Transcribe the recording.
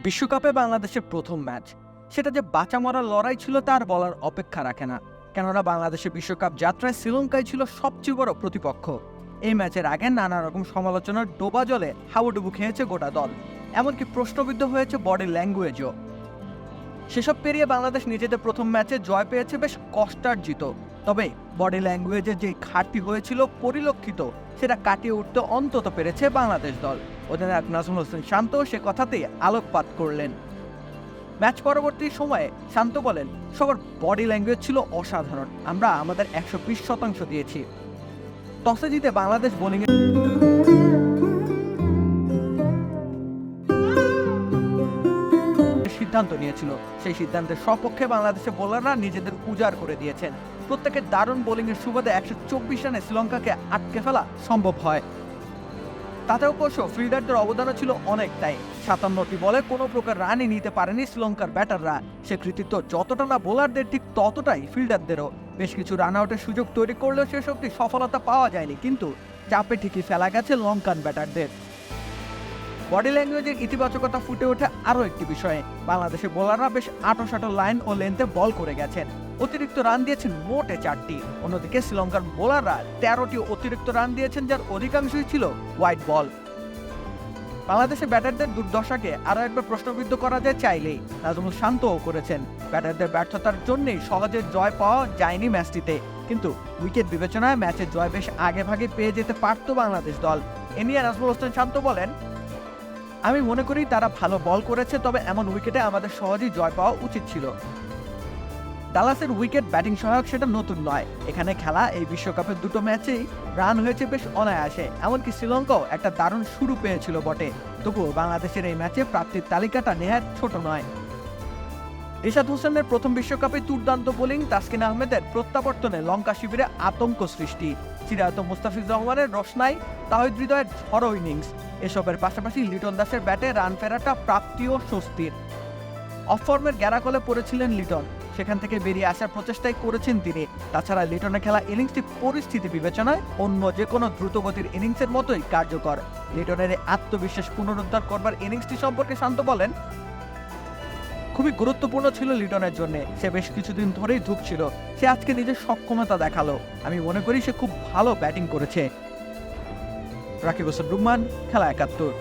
বিশ্বকাপে বাংলাদেশের প্রথম ম্যাচ, সেটা যে বাঁচা মরার লড়াই ছিল তার বলার অপেক্ষা রাখে না। কেননা বাংলাদেশের বিশ্বকাপ যাত্রায় শ্রীলঙ্কাই ছিল সবচেয়ে বড় প্রতিপক্ষ। এই ম্যাচের আগে নানা রকম সমালোচনার ডোবা জলে হাবুডুবু খেয়েছে গোটা দল, এমনকি প্রশ্নবিদ্ধ হয়েছে বডি ল্যাঙ্গুয়েজও। সেসব পেরিয়ে বাংলাদেশ নিজেদের প্রথম ম্যাচে জয় পেয়েছে বেশ কষ্টার্জিত। তবে বডি ল্যাঙ্গুয়েজের যে ঘাটতি হয়েছিল পরিলক্ষিত, সেটা কাটিয়ে উঠতে অন্তত পেরেছে বাংলাদেশ দল। অধিনায়ক নাজমুল হোসেন শান্ত সে কথাতেই আলোকপাত করলেন। ম্যাচ পরবর্তী সময়ে শান্ত বলেন, সবার বডি ল্যাঙ্গুয়েজ ছিল অসাধারণ, আমরা আমাদের 120% দিয়েছি। টসে জিতে বাংলাদেশ বোলিংয়ে সিদ্ধান্ত নিয়েছিল। সেই সিদ্ধান্তের সপক্ষে বাংলাদেশের বোলাররা নিজেদের উজাড় করে দিয়েছেন। প্রত্যেকের দারুণ বোলিংয়ের সুবাদে 124 রানে শ্রীলঙ্কাকে আটকে ফেলা সম্ভব হয়। তাতে অবশ্য ফিল্ডারদের অবদানও ছিল অনেকটাই। 57টি বলে কোনো প্রকার রানই নিতে পারেনি শ্রীলঙ্কার ব্যাটাররা। সে কৃতিত্ব যতটা না বোলারদের, ঠিক ততটাই ফিল্ডারদেরও। বেশ কিছু রান আউটের সুযোগ তৈরি করলেও শেষ অবধি সফলতা পাওয়া যায়নি, কিন্তু চাপে ঠিকই ফেলা গেছে লঙ্কান ব্যাটারদের। বডি ল্যাঙ্গুয়েজের ইতিবাচকতা ফুটে ওঠে আরও একটি বিষয়ে। বাংলাদেশের বোলাররা বেশ আঁটো লাইন ও লেন্থে বল করে গেছেন। অতিরিক্ত রান দিয়েছেন মোটে 4টি। অন্যদিকে শ্রীলঙ্কার বোলাররা 13টি অতিরিক্ত রান দিয়েছেন, যার অধিকাংশই ছিল হোয়াইট বল। বাংলাদেশের ব্যাটারদের দুর্দশাকে আরও একবার প্রশ্নবিদ্ধ করা যায় চাইলেই। নাজমুল শান্তও করেছেন, ব্যাটারদের ব্যর্থতার জন্যই সহজে জয় পাওয়া যায়নি ম্যাচটিতে। কিন্তু উইকেট বিবেচনায় ম্যাচের জয় বেশ আগে ভাগে পেয়ে যেতে পারত বাংলাদেশ দল। এ নিয়ে নাজমুল হোসেন শান্ত বলেন, আমি মনে করি তারা ভালো বল করেছে, তবে এমন উইকেটে আমাদের সহজেই জয় পাওয়া উচিত ছিল। ডালাসের উইকেট ব্যাটিং সহায়ক সেটা নতুন নয়। এখানে খেলা এই বিশ্বকাপের দুটো ম্যাচেই রান হয়েছে বেশ অনায়াসে। এমনকি শ্রীলঙ্কাও একটা দারুণ শুরু পেয়েছিল বটে। তবুও বাংলাদেশের এই ম্যাচে প্রাপ্তির তালিকাটা নেহাত ছোট নয়। রিশাদ হোসেনের প্রথম বিশ্বকাপে দুর্দান্ত বোলিং, তাসকিন আহমেদের প্রত্যাবর্তনে লঙ্কা শিবিরে আতঙ্ক সৃষ্টি, চিরায়ত মুস্তাফিজ রহমানের রোশনাই, তাহিদ হৃদয়ের ঝড়ো ইনিংস, এসবের পাশাপাশি লিটন দাসের ব্যাটে রান ফেরাটা প্রাপ্তি ও স্বস্তির। অফ ফর্মের গ্যারাকলে পড়েছিলেন লিটন, সেখান থেকে বেরিয়ে আসার প্রচেষ্টাই করেছেন তিনি। তাছাড়া লিটনের খেলা ইনিংসটি পরিস্থিতি বিবেচনায় অন্য যে কোনো দ্রুতগতির ইনিংসের মতোই কার্যকর। লিটনের এই আত্মবিশ্বাস পুনরুদ্ধার করবার ইনিংসটি সম্পর্কে শান্ত বলেন, খুবই গুরুত্বপূর্ণ ছিল লিটনের জন্য। সে বেশ কিছুদিন ধরেই ধুঁকছিল, সে আজকে নিজের সক্ষমতা দেখালো। আমি মনে করি সে খুব ভালো ব্যাটিং করেছে। রাকিব হোসেন রুম্মান, খেলা 71।